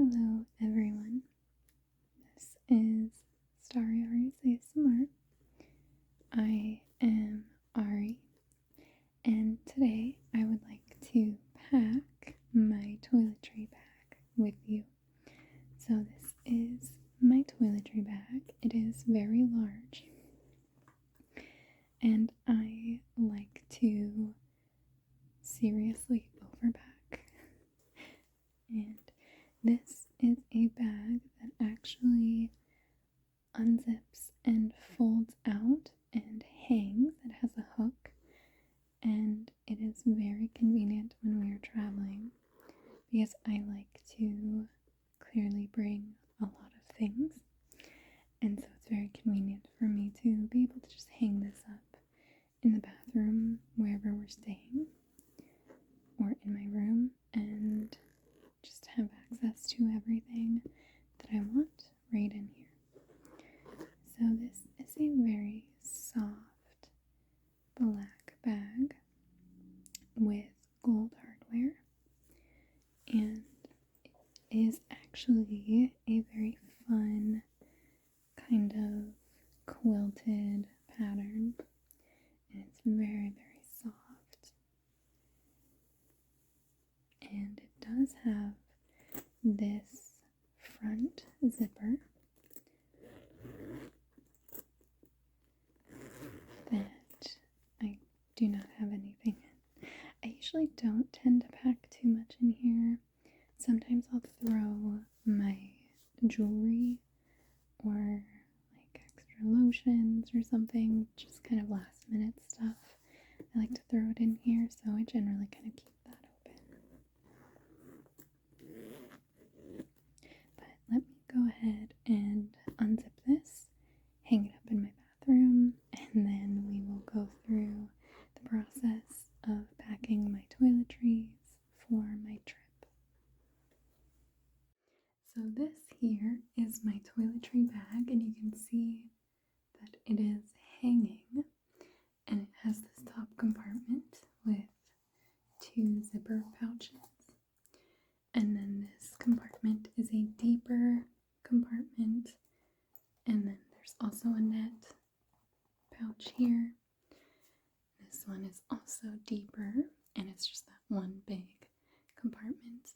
Hello everyone, this is Starry Ari's ASMR. I am Ari, and today I would like to pack my toiletry bag with you. So this is my toiletry bag. It is very large, and I like to seriously overpack. And this is a bag that actually unzips and folds out and hangs. It has a hook, and it is very convenient when we are traveling because I like to clearly bring a lot of things, and so it's very convenient for me to be able to just hang this up in the bathroom wherever we're staying or in my room and just have access to everything that I want right in here. So this is a very soft black bag with gold hardware, and it is actually a very fun kind of quilted pattern, and it's very, very soft. And it does have this front zipper that I do not have anything in. I usually don't tend to pack too much in here. Sometimes I'll throw my jewelry or like extra lotions or something, just kind of last minute stuff. I like to throw it in here, so I generally kind of keep that open. But let me go ahead and unzip this, hang it up in my bathroom, and then we will go through the process of packing my toiletries for my trip. So this here is my toiletry bag, and you can see that it is hanging, and it has this top compartment with 2 zipper pouches, and then this compartment is a deeper compartment, and then there's also a net pouch here. This one is also deeper, and it's just that one big compartment.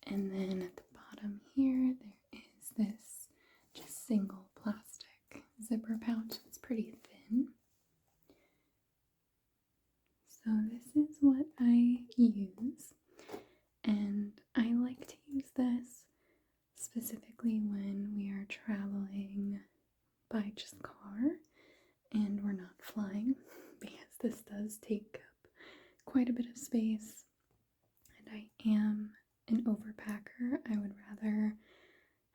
And then at the bottom here, there is this just single plastic zipper pouch. It's pretty thin. So this is what I use, and I like to use this specifically when we are traveling by just car and we're not flying, because this does take up quite a bit of space, and I am an overpacker. I would rather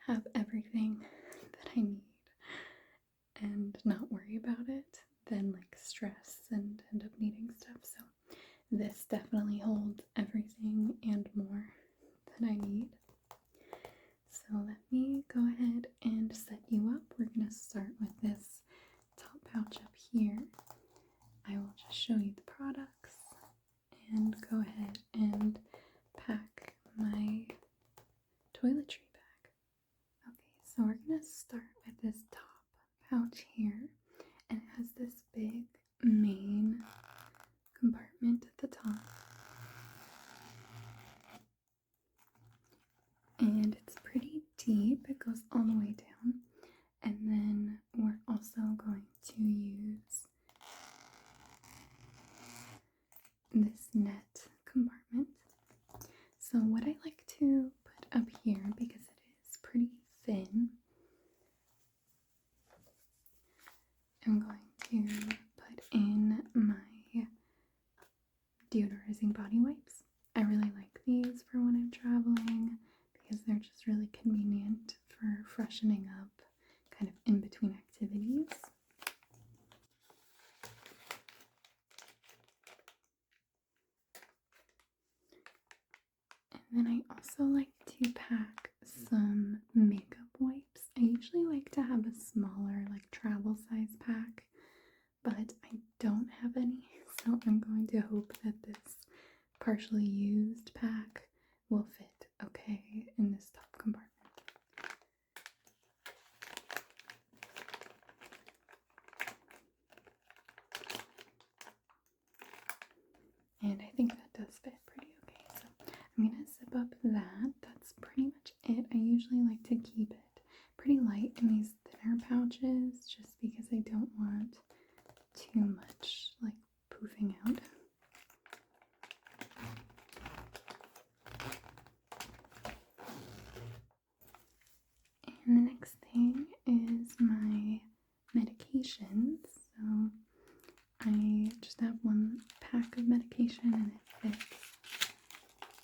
have everything that I need and not worry about it than like stress and end up needing stuff. So this definitely holds everything and more that I need. So let me go ahead and set you up. We're going to start with this top pouch up here. I will just show you the products and go ahead and pack my toiletry bag. Okay, so we're going to start with this top pouch here, and it has this big main compartment at the top, and it's pretty deep. It goes all the way down, and then we're also going to use this net compartment. So what I like to put up here, because it is pretty thin, I'm going to put in my deodorizing body wipes. I really like these for when I'm traveling because they're just really convenient for freshening up kind of in between activities. And then I also like to pack some makeup wipes. I usually like to have a smaller, like travel size pack, but I don't have any, so I'm going to hope that this partially used pack will fit okay in this top compartment. And I think that does fit pretty okay. So I'm gonna zip up that. That's pretty much it. I usually like to keep it pretty light in these thinner pouches just because I don't want too much like poofing out. And the next thing is my medications. So I just have one pack of medication and it fits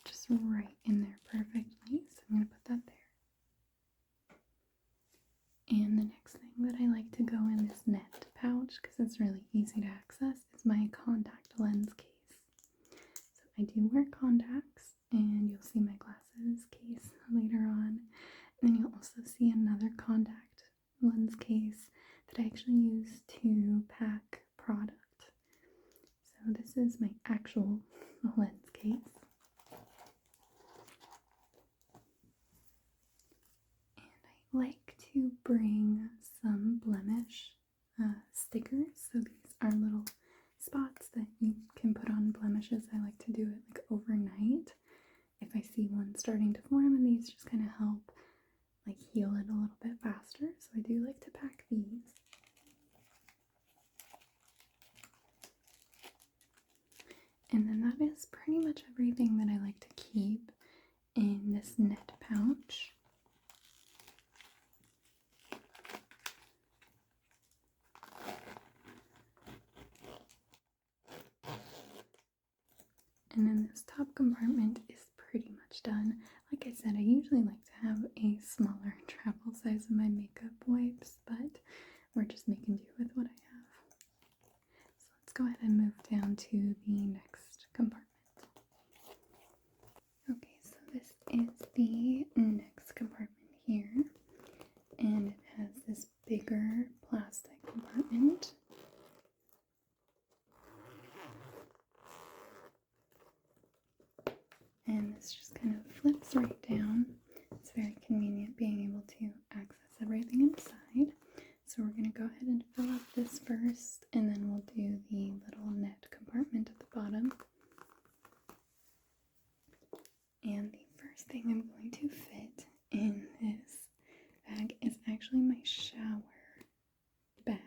just right in there perfectly. So I'm going to put that there. And the next thing that I like to go in this net pouch, because it's really easy to access, is my contact lens case. So I do wear contacts, and you'll see my glasses case later on. And then you'll also see another contact lens case that I actually use to pack product. So this is my actual lens case. And I like to bring some blemish stickers. So these are little spots that you can put on blemishes. I like to do it like overnight if I see one starting to form, and these just kind of help like heal it a little bit faster. So I do like to pack these. And then that is pretty much everything that I like to keep in this net pouch. And then this top compartment is pretty much done. Like I said, I usually like to have a smaller travel size of my makeup wipes, but we're just making do with what I have. So let's go ahead and move down to the next compartment. Okay, so this is the next compartment here, and it has this bigger plastic compartment. And this just kind of flips right down. It's very convenient being able to access everything inside. So we're going to go ahead and fill up this first, and then we'll do the little net compartment at the bottom. And the first thing I'm going to fit in this bag is actually my shower bag.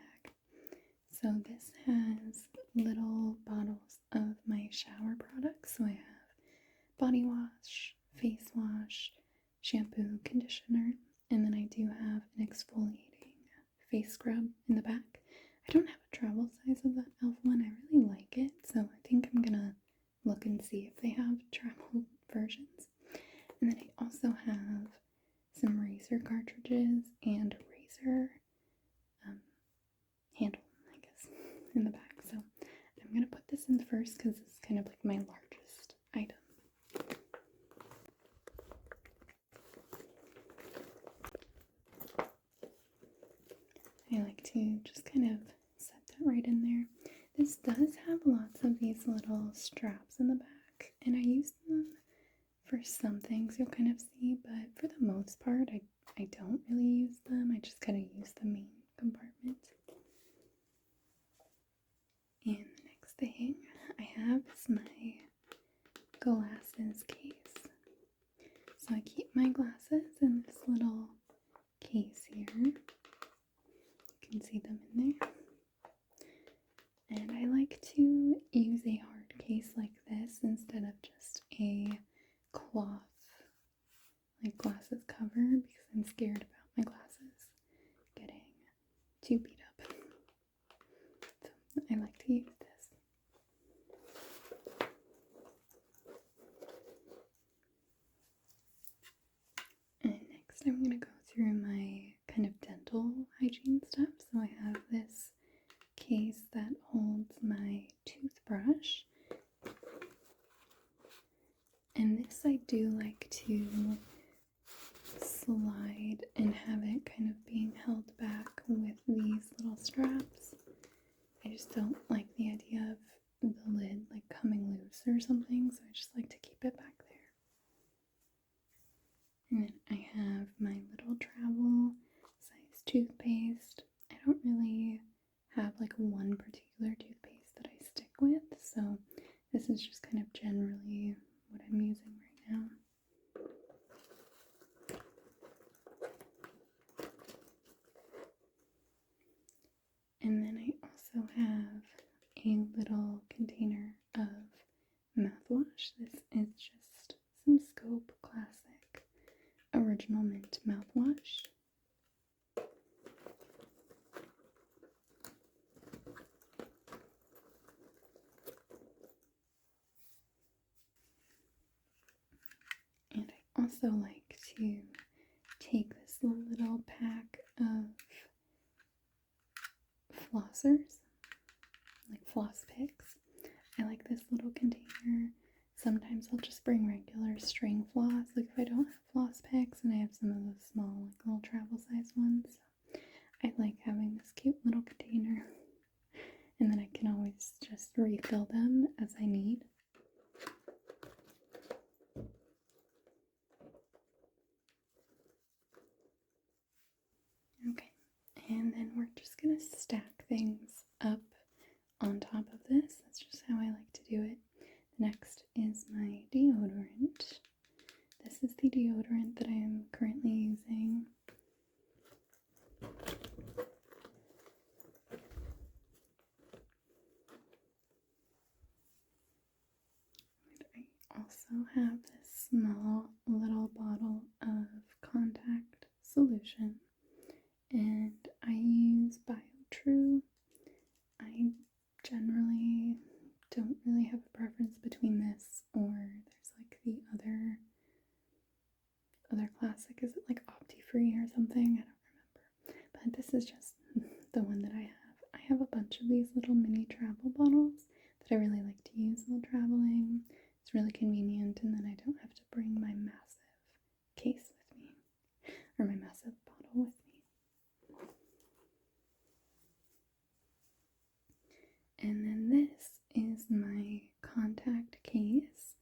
So this has little bottles of my shower products. So I have body wash, face wash, shampoo, conditioner, and then I do have an exfoliating face scrub in the back. I don't have a travel size of that e.l.f. one. I really like it, so I think I'm gonna look and see if they have travel versions. And then I also have some razor cartridges and a razor handle, I guess, in the back. So I'm gonna put this in first because it's kind of like my largest item. I like to just kind of set that right in there. This does have lots of these little straps in the back, and I use them for some things you'll kind of see, but for the most part, I don't really use them. I just kind of use the main compartment. And the next thing I have is my glasses case. So I keep my glasses in this little case here. You can see them in there. And I like to use a hard case like this instead of just a cloth like glasses cover, because I'm scared about my glasses getting too beat up. So I like to use this. And next I'm going to go through my kind of dental hygiene stuff. So I have this case that holds my toothbrush. And this I do like to slide and have it kind of being held back with these little straps. I just don't like the idea of the lid like coming loose or something, so I just like to keep it back there. And then I have my little travel size toothpaste. I don't really have like one particular toothpaste that I stick with, so this is just kind of generally what I'm using right now. And then I also have a little container of mouthwash. This is just some Scope Classic Original Mint mouthwash. And I also like to take this little pack of flossers, like floss picks. I like this little container. Sometimes I'll just bring regular string floss, like if I don't have floss picks, and I have some of those small, like little travel size ones. So I like having this cute little container, and then I can always just refill them as I need. Okay, and then we're just gonna stack things up on top of this. That's just how I like to do it. Next is my deodorant. This is the deodorant that I am currently using. I also have this small little bottle of contact solution, and I use BioTrue. I generally don't really have a preference between this or there's like the other classic. Is it like Opti-Free or something? I don't remember. But this is just the one that I have. I have a bunch of these little mini travel bottles that I really like to use while traveling. It's really convenient, and then I don't have to bring my massive case with me, or my massive bottle with me. And then this is my contact case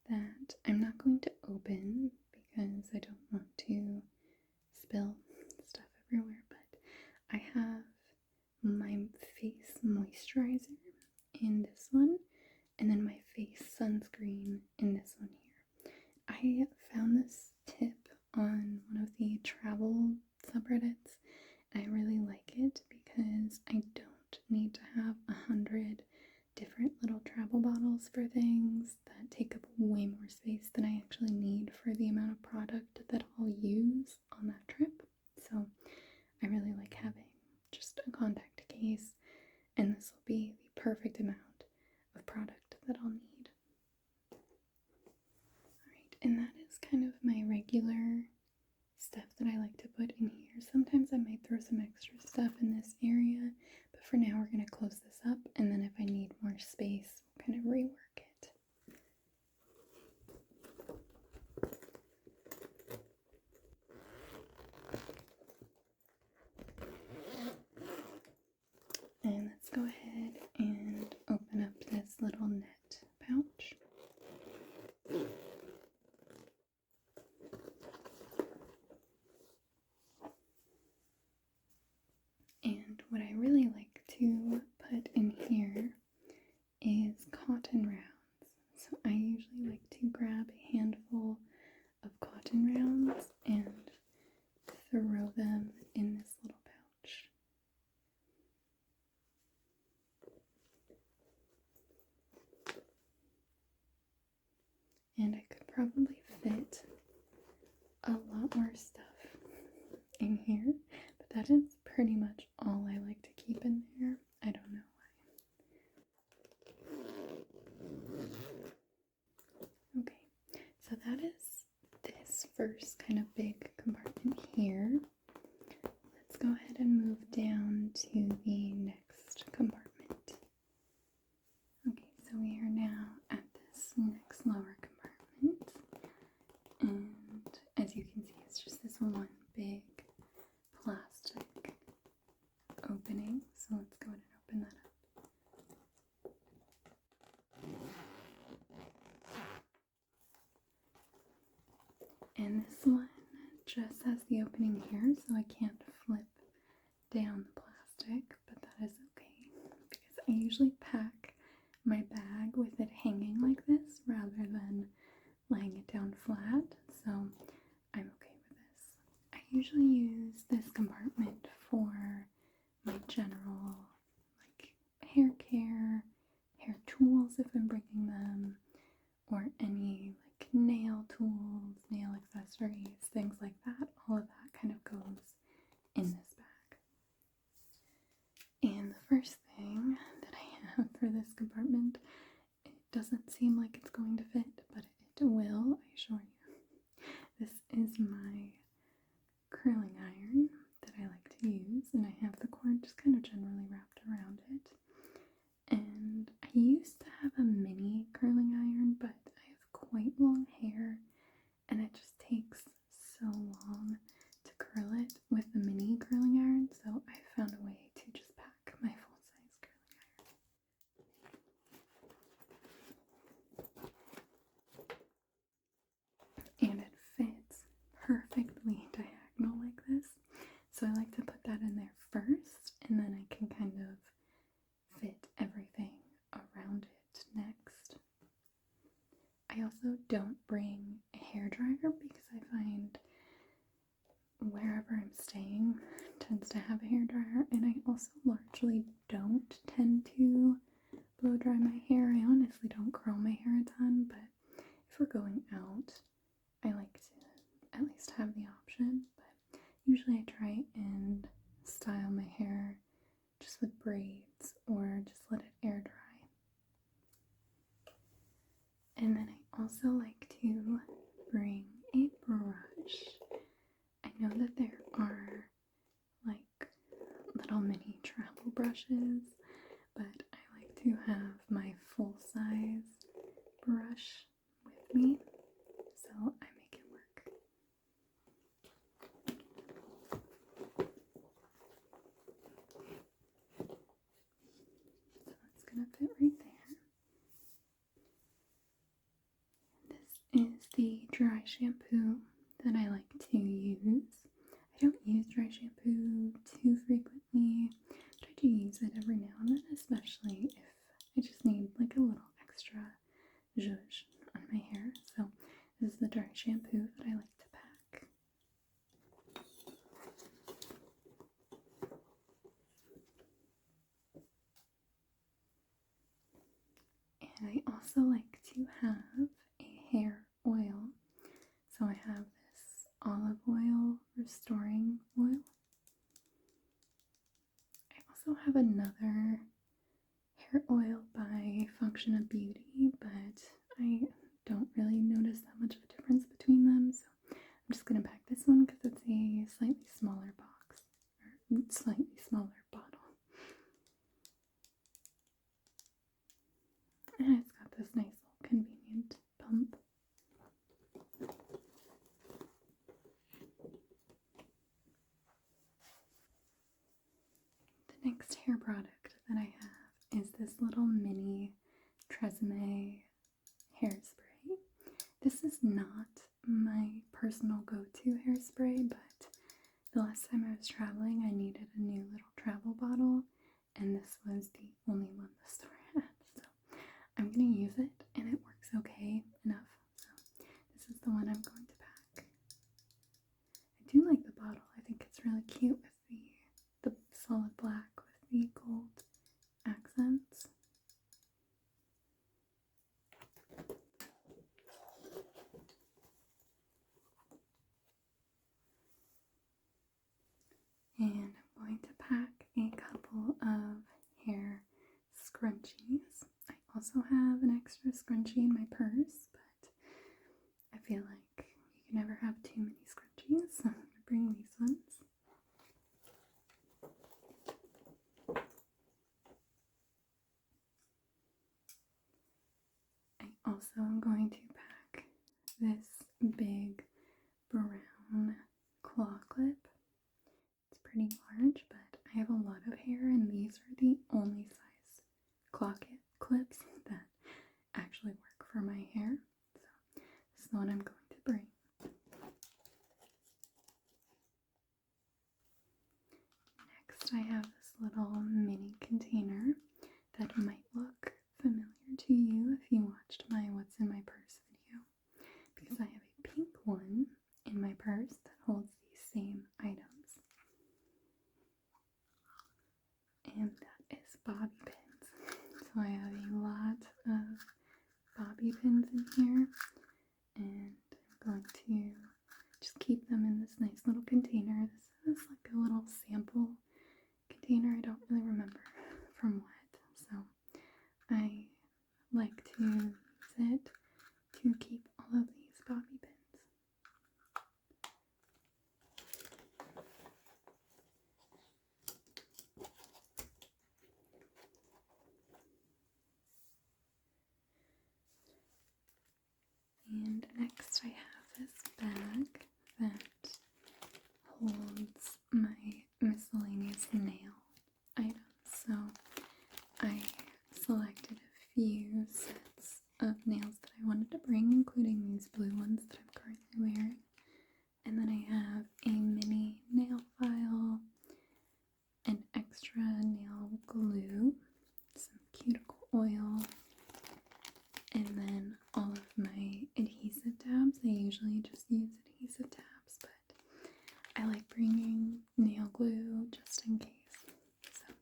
that I'm not going to open because I don't want to spill stuff everywhere, but I have my face moisturizer in this one, and then my face sunscreen in this one here. I found this tip on one of the travel subreddits, and I really like it because I don't need to have 100 different little travel bottles for things that take up way more space than I actually need for the amount of product that I'll use on that trip. So I really like having just a contact case, and this will be the perfect amount of product that I'll need. Alright, and that is kind of my regular stuff that I like to put in here. Sometimes I might throw some extra stuff in this area, but for now we're going to close this up, and then if I need more space, we'll kind of rework it. And let's go ahead and open up this little net pouch. And what I really like to put in here is cotton rounds. So I usually like to grab a handful of cotton rounds and throw them in this little pouch. And I could probably fit a lot more stuff in here, but that is pretty much all I like to keep in there. I don't know why. Okay, so that is this first kind of big compartment here. Let's go ahead and move down to the next compartment. Okay, so we are now at this next lower compartment, and as you can see, it's just this one big plastic opening. So let's go ahead and open that up. And this one just has the opening here, so I can't flip down the plastic, but that is okay because I usually pack my bag with it hanging like this rather than laying it down flat, so I'm okay with this. I usually use this compartment for my general like hair care, hair tools if I'm bringing them, or any like nail tools, nail accessories, things like that. All of that kind of goes in this bag. And the first thing that I have for this compartment, it doesn't seem like it's going to fit, but it will, I assure you. This is my curling iron that I like to use, and I have the cord just kind of generally wrapped around it. And I used to have a mini curling iron, but I have quite long hair, and it just takes so long to curl it with the mini curling iron, so I found a way to just pack my full-size curling iron. And it fits perfectly diagonal like this, so I like to put that in there first, and then I can kind of fit everything around it next. I also don't bring a hairdryer because I find wherever I'm staying tends to have a hairdryer, and I also largely don't tend to blow dry my hair. I honestly don't curl my hair a ton, but if we're going out, I like to at least have the option. But usually I try and style my hair just with braids or just let it air dry. And then I also like to bring a brush. I know that there are like little mini travel brushes, but I like to have my full-size brush with me, so I make it work. So it's gonna fit right there. This is the dry shampoo that I like to use. I don't use dry shampoo too frequently. I try to use it every now and then, especially if I just need like a little extra zhuzh on my hair. So this is the dry shampoo that I like to pack. And I also like to have a hair oil. So I have this olive oil restoring oil. I also have another hair oil by Function of Beauty, but I don't really notice that much of a difference between them, so I'm just going to pack this one because it's a slightly smaller box, or slightly smaller bottle. And it's got this nice little convenient pump. The next hair product that I have is this little mini Tresemme hairspray. This is not my personal go-to hairspray, but the last time I was traveling, I needed a new little travel bottle, and this was the only one the store had. So I'm going to use it, and it works okay enough. So this is the one I'm going to pack. I do like the bottle. I think it's really cute with the solid black with the gold accents. And I'm going to pack a couple of hair scrunchies. I also have an extra scrunchie in my purse, but I feel like you can never have too many scrunchies, so I'm going to bring these ones. I also am going to pack this big brown claw clip. It's pretty large, but I have a lot of hair, and these are the only size claw clips that actually work for my hair. So this is the one I'm going to bring. like to use it to keep all of these bobby pins. And next I have this bag that holds my miscellaneous nail items. So I selected a few sets of nails that I wanted to bring, including these blue ones that I'm currently wearing. And then I have a mini nail file, an extra nail glue, some cuticle oil, and then all of my adhesive tabs. I usually just use adhesive tabs, but I like bringing nail glue just in case. So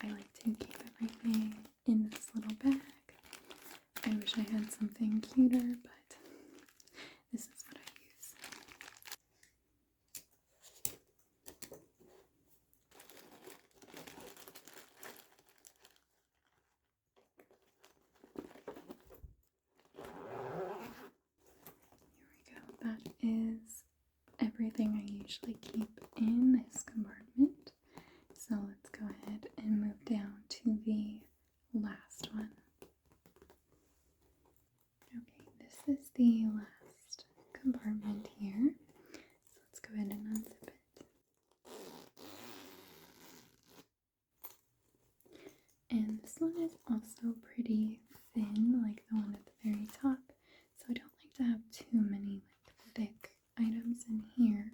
I like to keep everything in this little bag. I wish I had something cuter, but this is what I use. Here we go. That is everything I usually keep in this compartment. So let's go ahead and move down to the last one. Okay, this is the last compartment here. So let's go ahead and unzip it. And this one is also pretty thin, like the one at the very top. So I don't like to have too many thick items in here.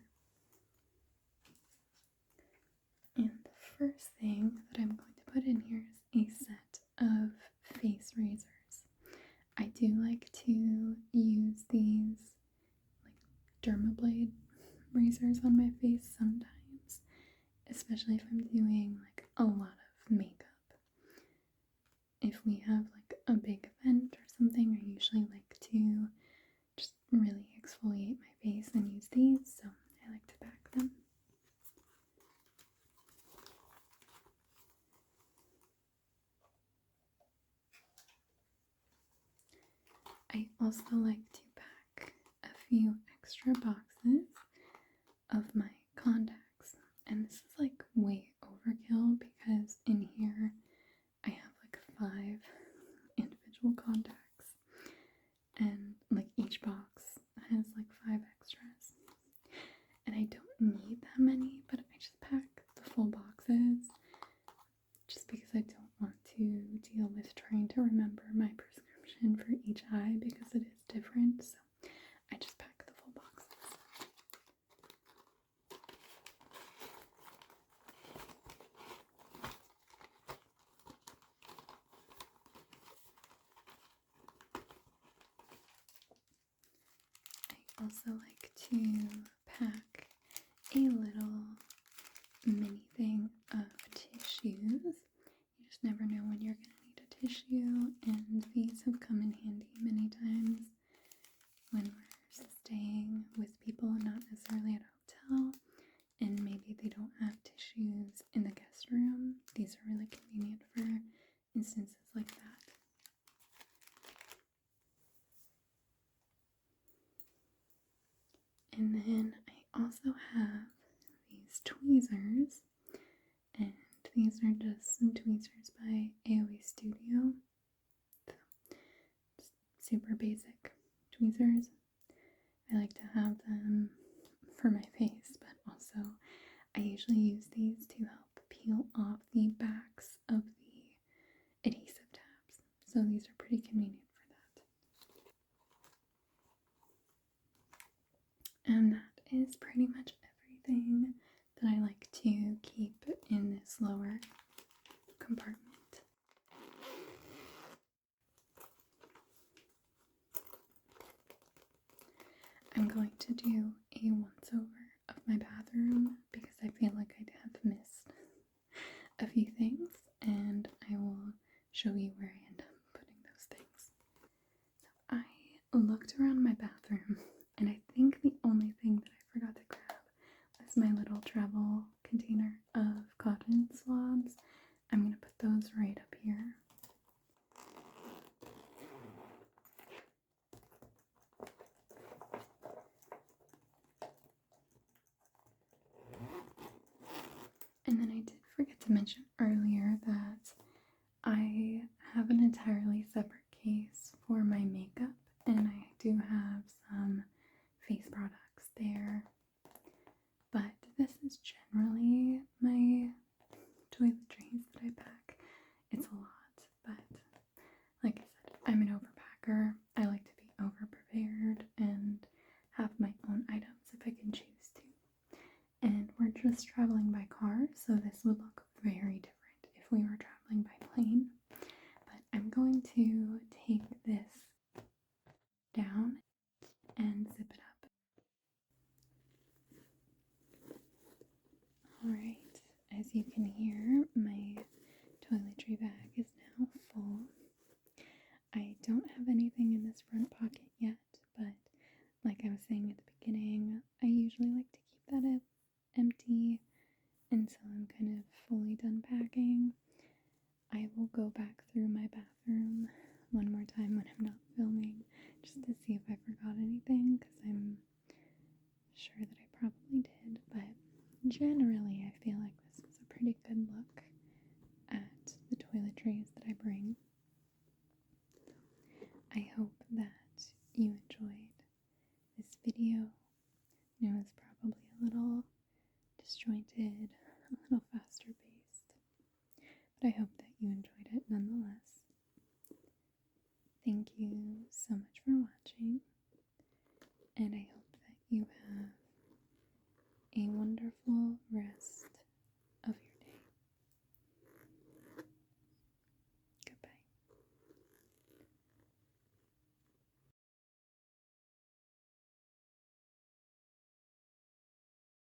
And the first thing that I'm going to put in here is a set of face razors. I do like to use these like dermablade razors on my face sometimes, especially if I'm doing like a lot of makeup. If we have like a big event or something, I usually like to just really exfoliate my face and use these, so I like to pack them. I also like to pack a few extra boxes of my contacts, and this is like way overkill because in here I have like 5 individual contacts, and like each box has like 5 extras, and I don't need that many, but I just pack the full boxes just because I don't want to deal with trying to remember my prescription for each eye because it is different, so I just pack the full boxes. I also like to pack a little mini thing of tissues. You just never know when you're going to need a tissue, and these have come in handy many times when we're staying with people, not necessarily at a hotel, and maybe they don't have tissues in the guest room. These are really convenient for instances like that. And then I also have these tweezers, and these are just some tweezers by AOE Studio. So, just super basic tweezers. I like to have them for my face, but also I usually use these to help peel off the backs of the adhesive tabs. So these are pretty convenient for that. And that is pretty much everything that I like to keep in this lower compartment. I'm going to do a once over of my bathroom because I feel like I have missed a few things, and I will show you where I end up putting those things. So I looked around my bathroom, and I think the only thing that I forgot to grab was my little travel container of cotton swabs. I'm going to put those right up here. mention earlier that I have an entirely separate case for my makeup, and I do have some face products there. But this is generally my toiletries that I pack. It's a lot, but like I said, I'm an overpacker. I like to be over prepared and have my own items if I can choose to. And we're just traveling by car, so this would look very different if we were traveling by plane. But I'm going to take this down and zip it up. Alright, as you can hear, my toiletry bag is now full. I don't have anything in this front pocket yet, but like I was saying at the beginning, I usually like to keep that empty until I'm kind of fully done packing. I will go back through my bathroom one more time when I'm not filming just to see if I forgot anything, because I'm sure that I probably did, but generally I feel like this was a pretty good look at the toiletries that I bring. I hope that you enjoyed this video. It was probably a little disjointed, a little faster paced, but I hope that you enjoyed it nonetheless. Thank you so much